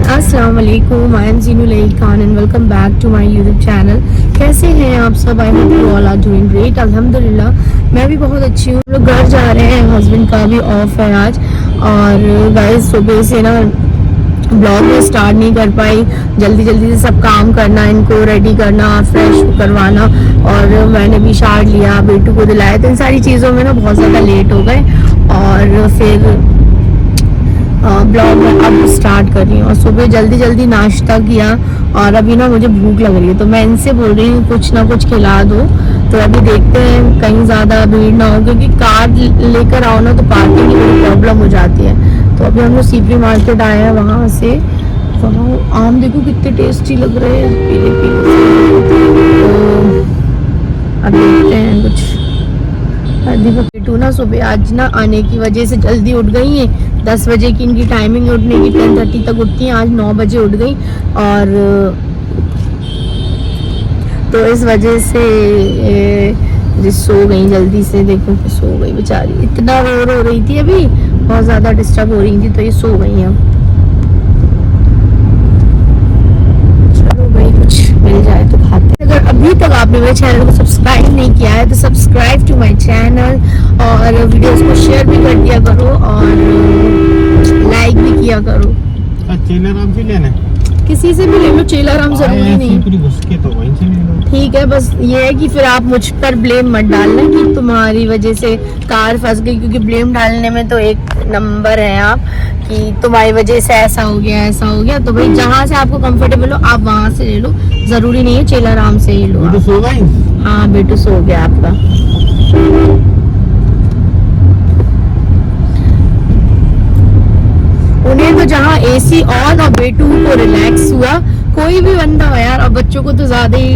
अस्सलाम वालेकुम, I am Zeenul Khan and welcome back to my YouTube channel. कैसे हैं आप सब? I hope you all are doing great. अल्हम्दुलिल्लाह मैं भी बहुत अच्छी हूँ। लोग घर जा रहे हैं, हस्बैंड का भी ऑफ है आज। और गाइस सुबह से ना ब्लॉग में स्टार्ट नहीं कर पाई, जल्दी जल्दी से सब काम करना, इनको रेडी करना, फ्रेश करवाना, और मैंने भी शार्ट लिया, बेटू को दिलाया, तो इन सारी चीज़ों में ना बहुत ज़्यादा लेट हो गए। और फिर ब्लॉग में अब स्टार्ट कर रही हूँ। और सुबह जल्दी जल्दी नाश्ता किया और अभी ना मुझे भूख लग रही है, तो मैं इनसे बोल रही हूँ कुछ ना कुछ खिला दो। तो अभी देखते हैं कहीं ज़्यादा भीड़ ना हो, क्योंकि कार लेकर आओ ना तो पार्किंग की बड़ी प्रॉब्लम हो जाती है। तो अभी हम लोग सीपरी मार्केट आए हैं, वहाँ से वहाँ आम देखो कितने टेस्टी लग रहे हैं, पीले पीले। तो अब देखते हैं कुछ। बेटू ना सुबह आज ना आने की वजह से जल्दी उठ गई है। 10 बजे की इनकी टाइमिंग उठने की, 10:30 तक उठती हैं, आज 9 बजे उठ गई। और तो इस वजह से सो गई जल्दी से। देखो कि सो गई बेचारी, इतना रो रही थी अभी, बहुत ज़्यादा डिस्टर्ब हो रही थी, तो ये सो गई हैं। चलो भाई कुछ मिल जाए तो खाते। अगर अभी तक आपने मेरे चैनल को सब्सक्राइब नहीं किया है तो सब्सक्राइब टू माय चैनल, और वीडियोस को शेयर भी कर दिया करो और लाइक भी किया करो। चेला राम से लेना, किसी से भी ले लो, चेला राम जरूरी नहीं। तो वहीं से ले लो। ठीक है, बस ये है कि फिर आप मुझ पर ब्लेम मत डालना कि तुम्हारी वजह से कार फंस गई, क्योंकि ब्लेम डालने में तो एक नंबर है आप, कि तुम्हारी वजह से ऐसा हो गया ऐसा हो गया। तो भाई जहाँ से आपको कंफर्टेबल हो आप वहाँ से ले लो, जरूरी नहीं है चेला राम से ही लो। बेटू सो गई? हाँ बेटू सो गया आपका। उन्हें तो जहाँ एसी ऑन और बेटू को रिलैक्स हुआ, कोई भी बंदा हो यार, और बच्चों को तो ज्यादा ही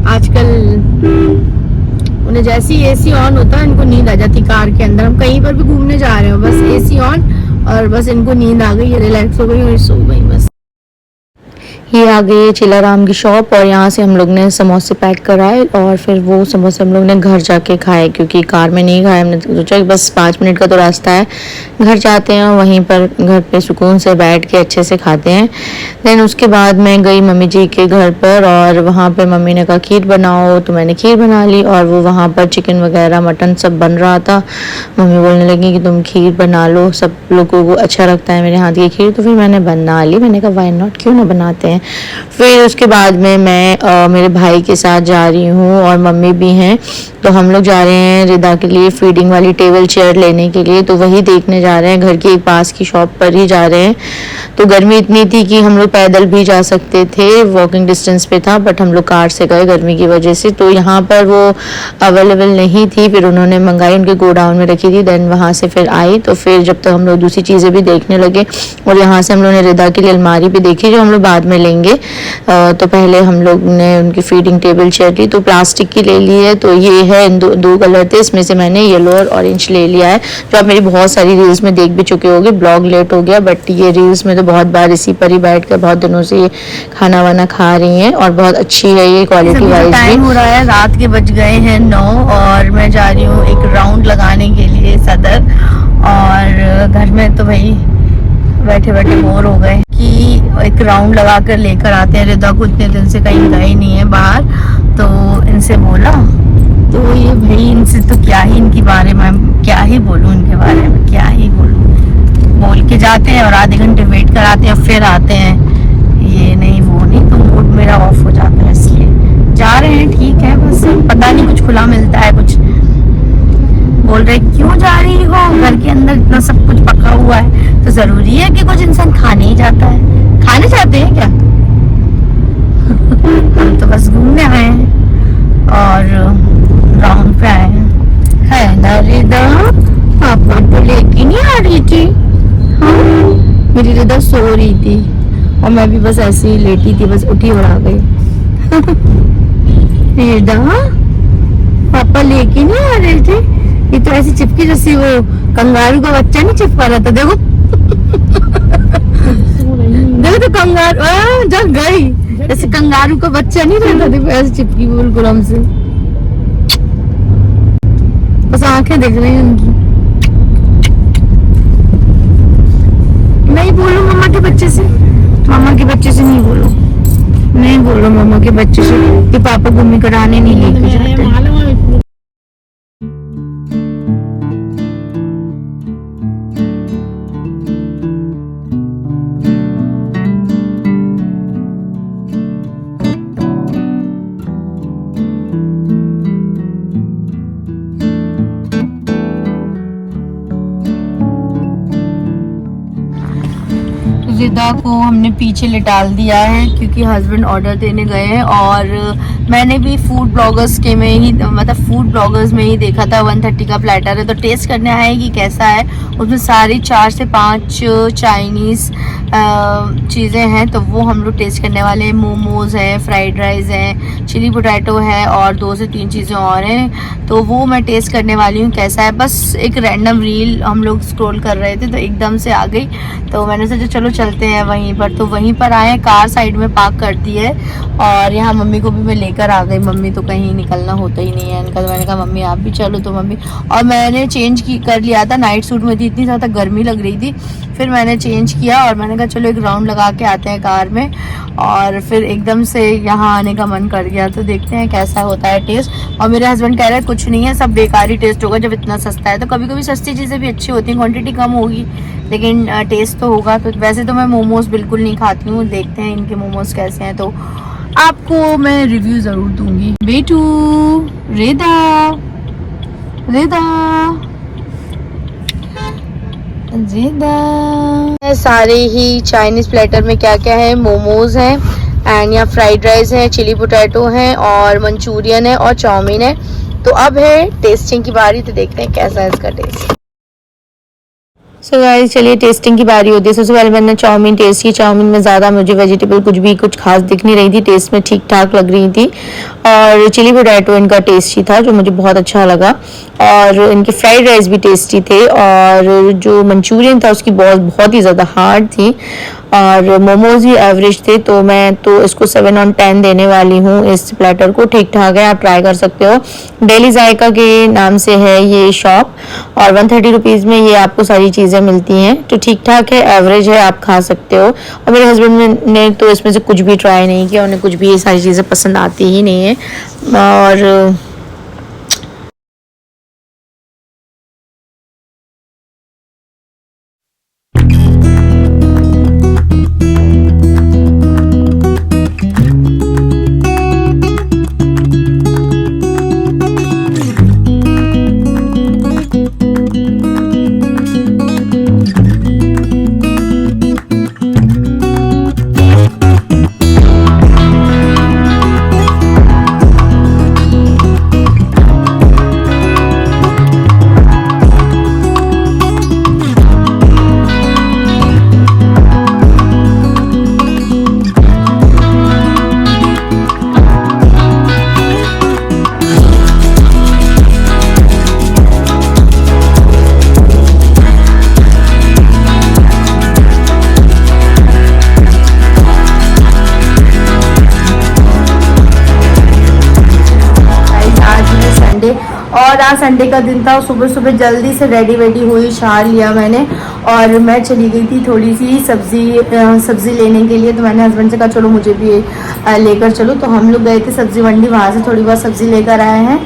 आजकल, उन्हें जैसे ही एसी ऑन होता है इनको नींद आ जाती कार के अंदर। हम कहीं पर भी घूमने जा रहे हो, बस एसी ऑन और बस इनको नींद आ गई, रिलैक्स हो गई और सो गई बस। ये आ गई है चेला राम की शॉप, और यहाँ से हम लोग ने समोसे पैक कराए और फिर वो समोसे हम लोग ने घर जाके खाए, क्योंकि कार में नहीं खाए। हमने सोचा कि बस 5 मिनट का तो रास्ता है, घर जाते हैं, वहीं पर घर पे सुकून से बैठ के अच्छे से खाते हैं। देन उसके बाद मैं गई मम्मी जी के घर पर, और वहाँ पर मम्मी ने कहा खीर बनाओ, तो मैंने खीर बना ली। और वो वहाँ पर चिकन वगैरह मटन सब बन रहा था। मम्मी बोलने लगी कि तुम खीर बना लो, सब लोगों को अच्छा लगता है मेरे हाथ की खीर, तो फिर मैंने बना ली। मैंने कहा वाई नॉट, क्यों ना बनाते हैं। फिर उसके बाद में मैं मेरे भाई के साथ जा रही हूँ और मम्मी भी हैं, तो हम लोग जा रहे हैं रिदा के लिए फीडिंग वाली टेबल चेयर लेने के लिए। तो वही देखने जा रहे हैं, घर के एक पास की शॉप पर ही जा रहे हैं। तो गर्मी इतनी थी कि हम लोग पैदल भी जा सकते थे, वॉकिंग डिस्टेंस पे था, बट हम लोग कार से गए गर्मी की वजह से। तो यहाँ पर वो अवेलेबल नहीं थी, फिर उन्होंने मंगाई, उनके गोडाउन में रखी थी। देन वहाँ से फिर आई, तो फिर जब तक हम लोग दूसरी चीज़ें भी देखने लगे, और यहाँ से हम लोग ने रिदा के लिए अलमारी भी देखी जो हम लोग बाद में लेंगे। तो पहले हम लोग ने उनकी फीडिंग टेबल चेयर ली, तो प्लास्टिक की ले ली है। तो ये है, दो कलर थे, इसमें से मैंने येलो और ऑरेंज ले लिया है, जो आप मेरी बहुत सारी रील्स में देख भी चुके होंगे। ब्लॉग लेट हो गया, बट ये रील्स में तो बहुत बार इसी पर ही बैठ कर बहुत दिनों से ये खाना वाना खा रही हैं, और बहुत अच्छी है ये क्वालिटी वाइज। टाइम हो रहा है, रात के बज गए हैं 9, और मैं जा रही हूँ एक राउंड लगाने के लिए सदर। और घर में तो भाई बैठे बैठे बोर हो गए कि एक राउंड लगा कर लेकर आते हैं। रिदा को इतने दिन से कहीं गए नहीं है बाहर, तो इनसे बोला, तो ये भाई इनसे तो क्या ही इनके बारे में क्या ही बोलूँ, इनके बारे में क्या ही बोलूँ। बोल के जाते हैं और आधे घंटे वेट कराते हैं, फिर आते हैं, ये नहीं वो नहीं, तो मूड मेरा ऑफ हो जाता है। इसलिए जा रहे हैं, ठीक है, बस पता नहीं कुछ खुला मिलता है, कुछ बोल रहे क्यों जा रही हो, घर के अंदर इतना सब कुछ पका हुआ है, तो जरूरी है कि कुछ इंसान खाने ही जाता है। खाने जाते हैं क्या? हम तो बस घूमने आए हैं और राउंड पे आए हैं। है ना रिदा, पापा तो लेके नहीं आ रही थी? हाँ, मेरी रिदा सो रही थी और मैं भी बस ऐसे ही लेटी थी, बस उठी और आ गई। रिदा, पापा लेके नहीं आ रहे थे? ये तो ऐसी चिपकी जैसी वो कंगारू का बच्चा नहीं चिपका रहा था, देखो। देखो तो कंगारू जब गई, जैसे कंगारू का बच्चा नहीं रहता, देखो ऐसे चिपकी बिल्कुल हमसे, बस आंखें दिख रही हैं उनकी। नहीं बोलो मम्मा के बच्चे से, मामा के बच्चे से कि पापा घूमी कराने नहीं लेके जाते। रिदा को हमने पीछे लिटाल दिया है क्योंकि हस्बैंड ऑर्डर देने गए हैं, और मैंने भी फूड ब्लॉगर्स के में ही मतलब फूड ब्लॉगर्स में ही देखा था 130 का प्लेटर है, तो टेस्ट करने आए कि कैसा है। उसमें सारी 4 से 5 चाइनीज़ चीज़ें हैं, तो वो हम लोग टेस्ट करने वाले हैं। मोमोज़ है, फ्राइड राइस है, चिली पोटैटो है और 2 से 3 चीज़ें और हैं, तो वो मैं टेस्ट करने वाली हूँ कैसा है। बस एक रैंडम रील हम लोग स्क्रॉल कर रहे थे तो एकदम से आ गई, तो मैंने सोचा चलो चलते हैं वहीं पर। तो वहीं पर आए, कार साइड में पार्क कर दी है, और यहाँ मम्मी को भी मैं लेकर आ गई। मम्मी तो कहीं निकलना होता ही नहीं है इनका, तो मैंने कहा मम्मी आप भी चलो, तो मम्मी और मैंने चेंज कर लिया था, नाइट सूट में थी, इतनी ज़्यादा गर्मी लग रही थी, फिर मैंने चेंज किया और मैंने कहा चलो एक राउंड लगा के आते हैं कार में, और फिर एकदम से यहाँ आने का मन कर गया, तो देखते हैं कैसा होता है टेस्ट। और मेरे हस्बैंड कह रहे हैं कुछ नहीं है, सब बेकार ही टेस्ट होगा, जब इतना सस्ता है। तो कभी कभी सस्ती चीज़ें भी अच्छी होती हैं, क्वांटिटी कम होगी लेकिन टेस्ट तो होगा। तो वैसे तो मैं मोमोज बिल्कुल नहीं खाती हूँ, देखते हैं इनके मोमोज कैसे हैं, तो आपको मैं रिव्यू ज़रूर दूंगी। बेटू, रेदा रेदा रेदा, सारे ही चाइनीज़ प्लेटर में क्या क्या है, मोमोज हैं एंड यहाँ फ्राइड राइस है, चिली पोटैटो है और मंचूरियन है और चाउमीन है। तो अब है टेस्टिंग की बारी, तो देखते हैं कैसा है इसका टेस्ट। सो गाइस चलिए टेस्टिंग की बारी होती है। सबसे पहले मैंने चाउमीन टेस्ट की। चाउमीन में ज़्यादा मुझे वेजिटेबल कुछ खास दिख नहीं रही थी, टेस्ट में ठीक ठाक लग रही थी, और चिली पोटैटो इनका टेस्टी था जो मुझे बहुत अच्छा लगा, और इनके फ्राइड राइस भी टेस्टी थे, और जो मंचूरियन था उसकी बहुत ही ज़्यादा हार्ड थी, और मोमोज भी एवरेज थे। तो मैं तो इसको 7 on 10 देने वाली हूँ इस प्लेटर को, ठीक ठाक है, आप ट्राई कर सकते हो। डेली जायका के नाम से है ये शॉप, और 130 रुपीज़ में ये आपको सारी चीज़ें मिलती हैं, तो ठीक ठाक है, एवरेज है, आप खा सकते हो। और मेरे हस्बैंड ने तो इसमें से कुछ भी ट्राई नहीं किया, उन्हें कुछ भी ये सारी चीज़ें पसंद आती ही नहीं है। और आज संडे का दिन था, सुबह सुबह जल्दी से रेडी हुई, शार लिया मैंने, और मैं चली गई थी थोड़ी सी सब्जी लेने के लिए। तो मैंने हस्बैंड से कहा चलो मुझे भी लेकर चलो, तो हम लोग गए थे सब्जी मंडी, वहाँ से थोड़ी बहुत सब्जी लेकर आए हैं,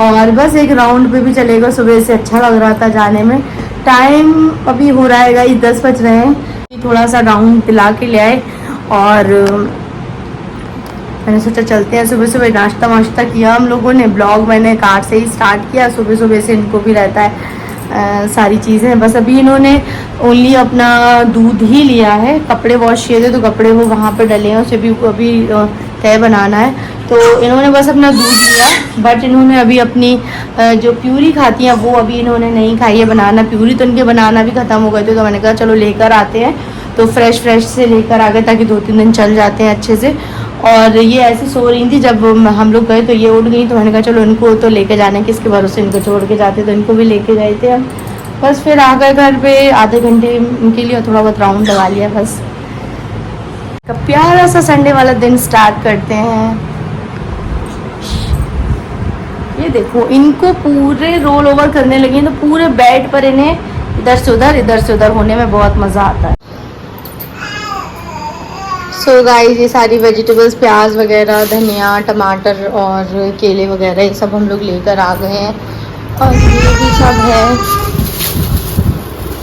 और बस एक राउंड पे भी चलेगा, सुबह से अच्छा लग रहा था जाने में। टाइम अभी हो रहा है गाइस 10 बज रहे हैं, थोड़ा सा राउंड दिला के ले आए, और मैंने सोचा चलते हैं। सुबह सुबह नाश्ता वाश्ता किया हम लोगों ने, ब्लॉग मैंने कार से ही स्टार्ट किया, सुबह सुबह से इनको भी रहता है सारी चीज़ें। बस अभी इन्होंने ओनली अपना दूध ही लिया है, कपड़े वॉश किए थे तो कपड़े वो वहाँ पर डले हैं, उसे भी अभी तय बनाना है, तो इन्होंने बस अपना दूध लिया। बट इन्होंने अभी अपनी जो प्यूरी खाती हैं वो अभी इन्होंने नहीं खाई है, बनाना प्यूरी, तो इनके बनाना भी ख़त्म हो गए थे, तो मैंने कहा चलो लेकर आते हैं, तो फ्रेश से लेकर आ गए ताकि 2-3 दिन चल जाते हैं अच्छे से। और ये ऐसी सो रही थी जब हम लोग गए, तो ये उठ गई, तो मैंने कहा चलो इनको तो लेके जाने, किसके भरोसे इनको छोड़ के जाते, तो इनको भी लेके गए थे हम। बस फिर आ गए घर पे, आधे घंटे के लिए थोड़ा बहुत राउंड लगा लिया, बस का प्यारा सा संडे वाला दिन स्टार्ट करते हैं। ये देखो इनको पूरे रोल ओवर करने लगी हैं, तो पूरे बेड पर इन्हें इधर से उधर होने में बहुत मज़ा आता है। सो गाइस ये सारी वेजिटेबल्स, प्याज वगैरह, धनिया, टमाटर और केले वगैरह ये सब हम लोग लेकर आ गए हैं। और ये भी सब है,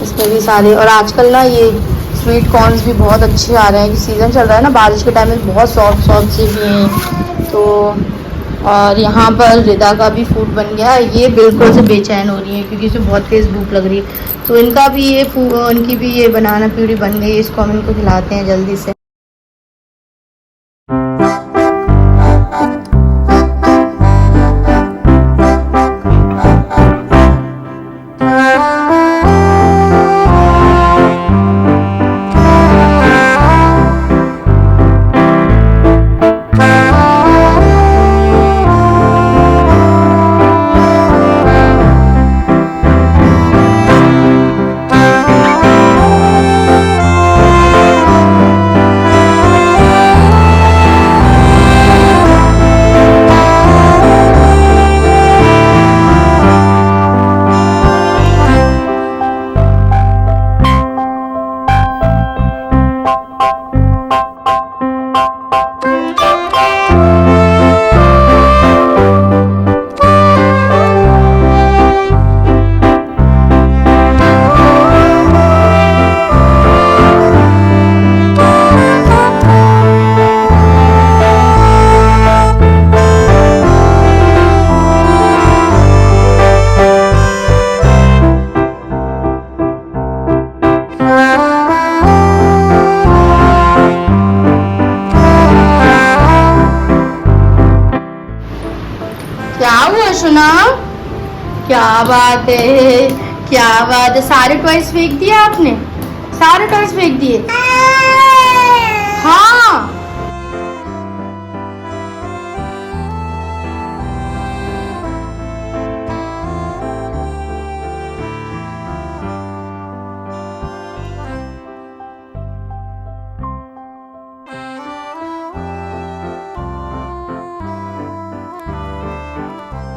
इसमें भी सारे। और आजकल ना ये स्वीट कॉर्न्स भी बहुत अच्छे आ रहे हैं, सीज़न चल रहा है ना बारिश के टाइम में, बहुत सॉफ्ट सॉफ्ट से भी हैं। तो और यहाँ पर रिदा का भी फूड बन गया है। ये बिल्कुल से बेचैन हो रही है क्योंकि इसे बहुत तेज़ भूख लग रही है। तो इनका भी ये इनकी भी ये बनाना प्यूरी बन गई, इसको हम इनको खिलाते हैं जल्दी से। क्या हुआ सुना? क्या बात है, क्या बात है। सारे टॉयज फेंक दिए आपने? सारे टॉयज फेंक दिए? हाँ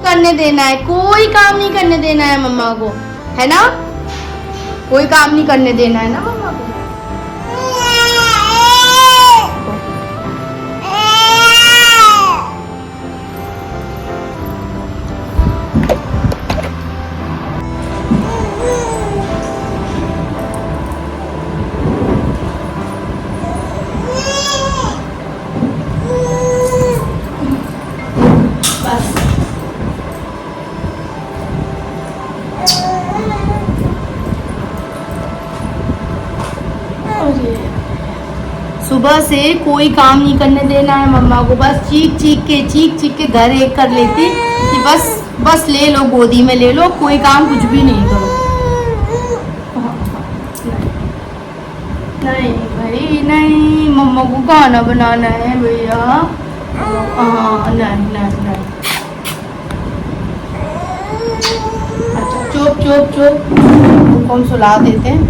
करने देना है, कोई काम नहीं करने देना है मम्मा को, है ना? कोई काम नहीं करने देना है ना मम्मा को। सुबह से कोई काम नहीं करने देना है मम्मा को, बस चीख चीख के घर एक कर लेती कि बस ले लो, गोदी में ले लो, कोई काम कुछ भी नहीं करो। नहीं भाई नहीं, मम्मा को खाना बनाना है भैया। हाँ नहीं। अच्छा चुप उनको हम सुला देते हैं।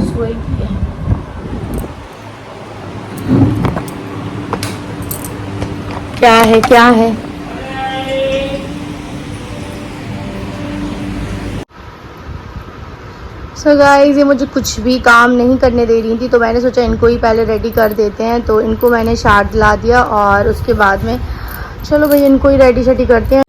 सोई क्या है? सो गाइस ये मुझे कुछ भी काम नहीं करने दे रही थी, तो मैंने सोचा इनको ही पहले रेडी कर देते हैं। तो इनको मैंने शार्ट दिला दिया और उसके बाद में चलो भाई इनको ही रेडी शेडी करते हैं।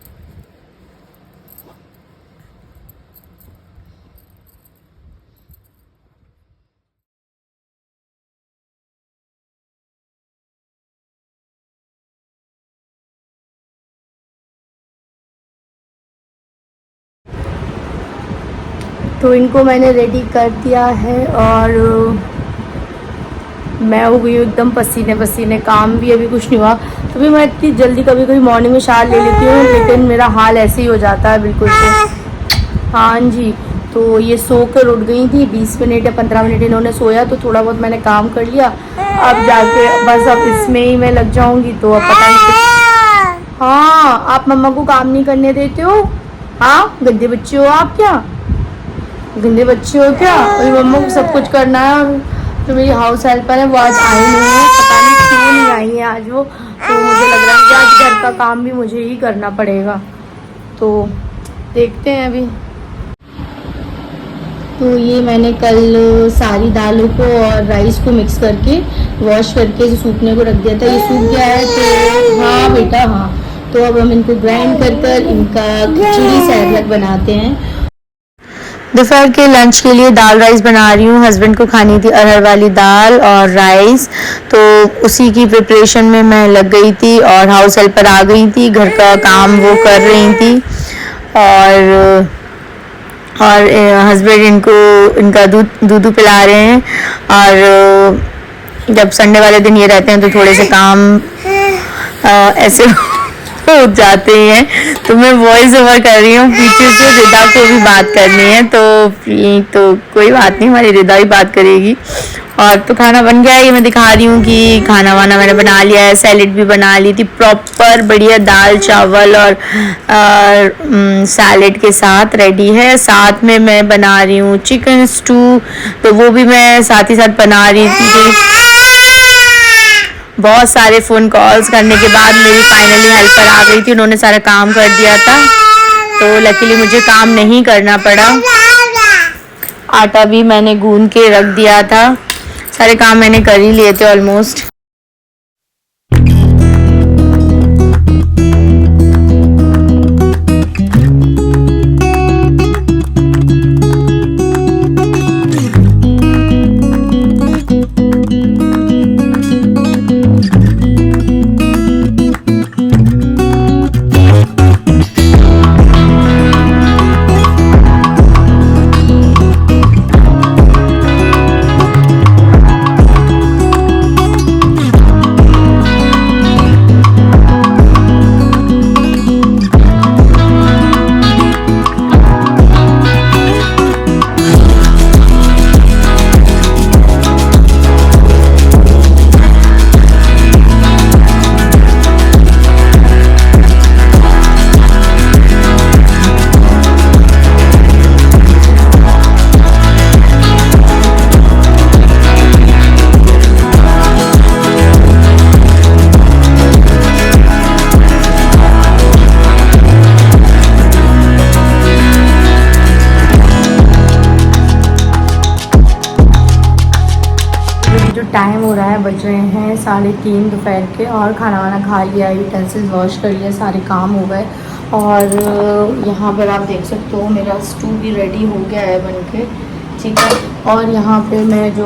तो इनको मैंने रेडी कर दिया है और मैं हो गई हूँ एकदम पसीने पसीने, काम भी अभी कुछ नहीं हुआ। तो भी मैं इतनी जल्दी कभी कभी मॉर्निंग में शावर ले लेती हूँ, लेकिन मेरा हाल ऐसे ही हो जाता है बिल्कुल से। हाँ जी, तो ये सो कर उठ गई थी, 20 मिनट या 15 मिनट इन्होंने सोया, तो थोड़ा बहुत मैंने काम कर लिया। अब जाके बस अब इसमें ही मैं लग जाऊँगी, तो अब पता नहीं। हाँ आप मम्मा को काम नहीं करने देते हो? हाँ गंदे बच्चे हो आप, क्या गंदे बच्चे हो क्या? और मम्मा को सब कुछ करना है। और जो मेरी हाउस हेल्पर है वो आज आई नहीं है, पता नहीं क्यों नहीं आई है आज वो। तो मुझे लग रहा है कि आज घर का काम भी मुझे ही करना पड़ेगा, तो देखते हैं अभी। तो ये मैंने कल सारी दालों को और राइस को मिक्स करके वॉश करके सूखने को रख दिया था। ये सूख गया है तो हाँ बेटा हाँ, तो अब हम इनको ग्राइंड कर इनका खिचड़ी सैलड बनाते हैं। दोपहर के लंच के लिए दाल राइस बना रही हूँ। हस्बैंड को खानी थी अरहर वाली दाल और राइस, तो उसी की प्रिपरेशन में मैं लग गई थी और हाउस हेल्पर आ गई थी, घर का काम वो कर रही थी। और हस्बैंड इनका दूध पिला रहे हैं। और जब संडे वाले दिन ये रहते हैं तो थोड़े से काम ऐसे हो जाते हैं, तो मैं वॉइस ओवर कर रही हूँ। पीछे से रिदा को भी बात करनी है, तो कोई बात नहीं, हमारी रिदा भी बात करेगी। और तो खाना बन गया है, ये मैं दिखा रही हूँ कि खाना वाना मैंने बना लिया है। सैलेड भी बना ली थी प्रॉपर बढ़िया, दाल चावल और सैलेड के साथ रेडी है। साथ में मैं बना रही हूँ चिकन स्टू, तो वो भी मैं साथ ही साथ बना रही थी। बहुत सारे फ़ोन कॉल्स करने के बाद मेरी फाइनली हेल्पर आ गई थी, उन्होंने सारा काम कर दिया था, तो लकीली मुझे काम नहीं करना पड़ा। आटा भी मैंने गूंद के रख दिया था, सारे काम मैंने कर ही लिए थे ऑलमोस्ट। टाइम हो रहा है, बज रहे हैं 3:30 दोपहर के, और खाना वाना खा लिया, यूटेंसिल्स वॉश कर लिया, सारे काम हो गए। और यहाँ पर आप देख सकते हो मेरा स्टू भी रेडी हो गया है बनके, ठीक है। और यहाँ पे मैं जो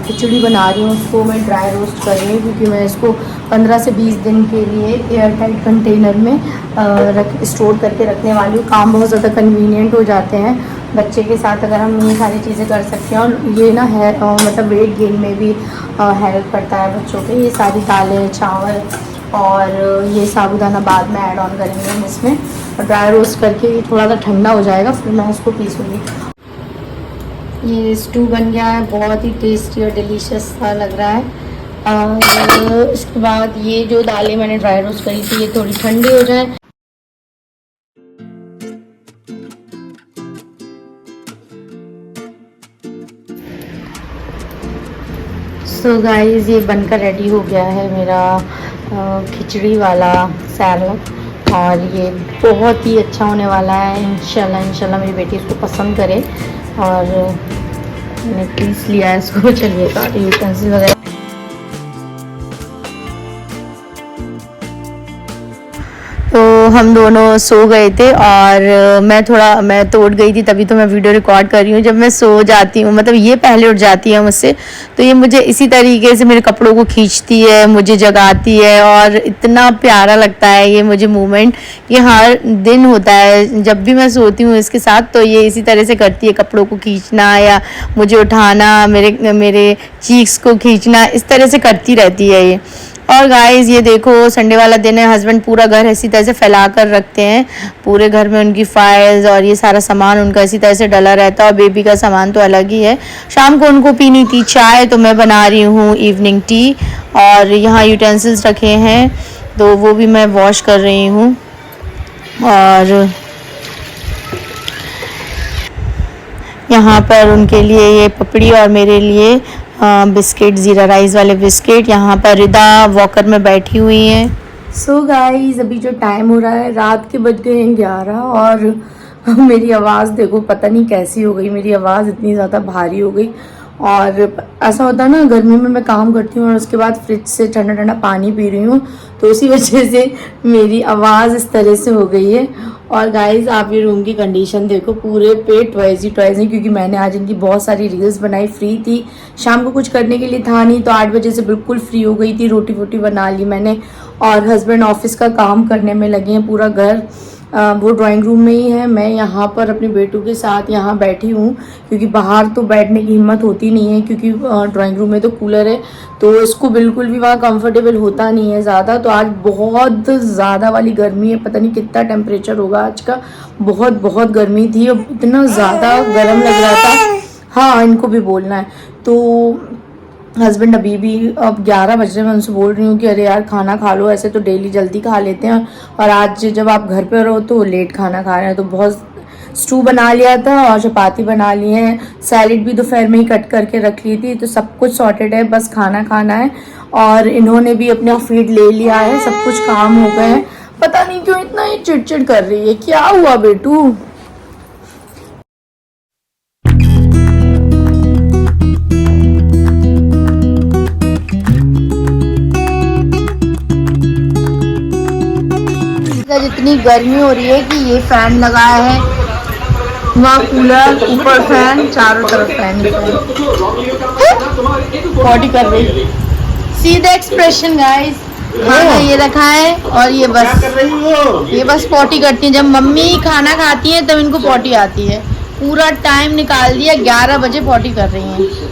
खिचड़ी बना रही हूँ उसको मैं ड्राई रोस्ट कर रही हूँ, क्योंकि मैं इसको 15 से 20 दिन के लिए एयर टाइट कंटेनर में स्टोर करके रखने वाली हूँ। काम बहुत ज़्यादा कन्वीनियंट हो जाते हैं बच्चे के साथ अगर हम ये सारी चीज़ें कर सकते हैं। और ये ना है मतलब वेट गेन में भी हेल्प करता है बच्चों के। ये सारी दालें, चावल और ये साबूदाना बाद में ऐड ऑन करेंगे हम इसमें, और ड्राई रोस्ट करके ये थोड़ा सा ठंडा हो जाएगा, फिर मैं इसको पीसूँगी। ये स्टू बन गया है, बहुत ही टेस्टी और डिलीशियस सा लग रहा है। और इसके बाद ये जो दालें मैंने ड्राई रोस्ट करी थी ये थोड़ी ठंडी हो जाए। सो गाइस ये बनकर रेडी हो गया है मेरा खिचड़ी वाला सैलड, और ये बहुत ही अच्छा होने वाला है। इंशाल्लाह मेरी बेटी इसको पसंद करे। और मैंने पीस लिया है इसको, चलिए सारे यूटेंसिल वगैरह। तो हम दोनों सो गए थे और मैं तो उठ गई थी, तभी तो मैं वीडियो रिकॉर्ड कर रही हूँ। जब मैं सो जाती हूँ, मतलब ये पहले उठ जाती है मुझसे, तो ये मुझे इसी तरीके से मेरे कपड़ों को खींचती है, मुझे जगाती है, और इतना प्यारा लगता है ये मुझे मोमेंट। ये हर दिन होता है जब भी मैं सोती हूँ इसके साथ, तो ये इसी तरह से करती है, कपड़ों को खींचना या मुझे उठाना, मेरे चीक्स को खींचना, इस तरह से करती रहती है ये। और गाइस ये देखो संडे वाला दिन है, हस्बैंड पूरा घर इसी तरह से फैला कर रखते हैं, पूरे घर में उनकी फाइल्स और ये सारा सामान उनका इसी तरह से डला रहता है। और बेबी का सामान तो अलग ही है। शाम को उनको पीनी थी चाय, तो मैं बना रही हूँ इवनिंग टी। और यहाँ यूटेंसिल्स रखे हैं तो वो भी मैं वॉश कर रही हूँ। और यहाँ पर उनके लिए ये पपड़ी और मेरे लिए बिस्किट, ज़ीरा राइस वाले बिस्किट। यहाँ पर रिदा वॉकर में बैठी हुई हैं। सो गाइस अभी जो टाइम हो रहा है, रात के बज गए हैं 11, और मेरी आवाज़ देखो पता नहीं कैसी हो गई, मेरी आवाज़ इतनी ज़्यादा भारी हो गई। और ऐसा होता है ना, गर्मी में मैं काम करती हूँ और उसके बाद फ्रिज से ठंडा ठंडा पानी पी रही हूँ, तो उसी वजह से मेरी आवाज़ इस तरह से हो गई है। और गाइस आप ये रूम की कंडीशन देखो, पूरे पे टॉयज़ ही, क्योंकि मैंने आज इनकी बहुत सारी रील्स बनाई, फ्री थी, शाम को कुछ करने के लिए था नहीं, तो 8 बजे से बिल्कुल फ्री हो गई थी, रोटी वोटी बना ली मैंने। और हस्बैंड ऑफिस का काम करने में लगे हैं, पूरा घर वो ड्राइंग रूम में ही है, मैं यहाँ पर अपने बेटू के साथ यहाँ बैठी हूँ, क्योंकि बाहर तो बैठने की हिम्मत होती नहीं है, क्योंकि ड्राइंग रूम में तो कूलर है, तो इसको बिल्कुल भी वहाँ कंफर्टेबल होता नहीं है ज़्यादा। तो आज बहुत ज़्यादा वाली गर्मी है, पता नहीं कितना टेम्परेचर होगा आज का, बहुत बहुत गर्मी थी और इतना ज़्यादा गर्म लग रहा था। हाँ, इनको भी बोलना है। तो हस्बैंड अभी भी, अब 11 बज रहे, मैं उनसे बोल रही हूँ कि अरे यार खाना खा लो, ऐसे तो डेली जल्दी खा लेते हैं, और आज जब आप घर पे रहो तो लेट खाना खा रहे हैं। तो बहुत स्टू बना लिया था और चपाती बना ली है, सैलेड भी दोपहर में ही कट करके रख ली थी, तो सब कुछ सॉर्टेड है, बस खाना खाना है। और इन्होंने भी अपना फीड ले लिया है, सब कुछ काम हो गए हैं। पता नहीं क्यों इतना ही चिड़चिड़ कर रही है, क्या हुआ बेटू? इतनी गर्मी हो रही है कि ये फैन लगाया है, वहाँ कूलर, ऊपर फैन, चारों तरफ फैन ही फैन। पॉटी कर रही, सी द एक्सप्रेशन गाइस। खाना ये रखा है और ये बस पॉटी करती है। जब मम्मी खाना खाती है तब इनको पॉटी आती है। पूरा टाइम निकाल दिया, 11 बजे पॉटी कर रही हैं।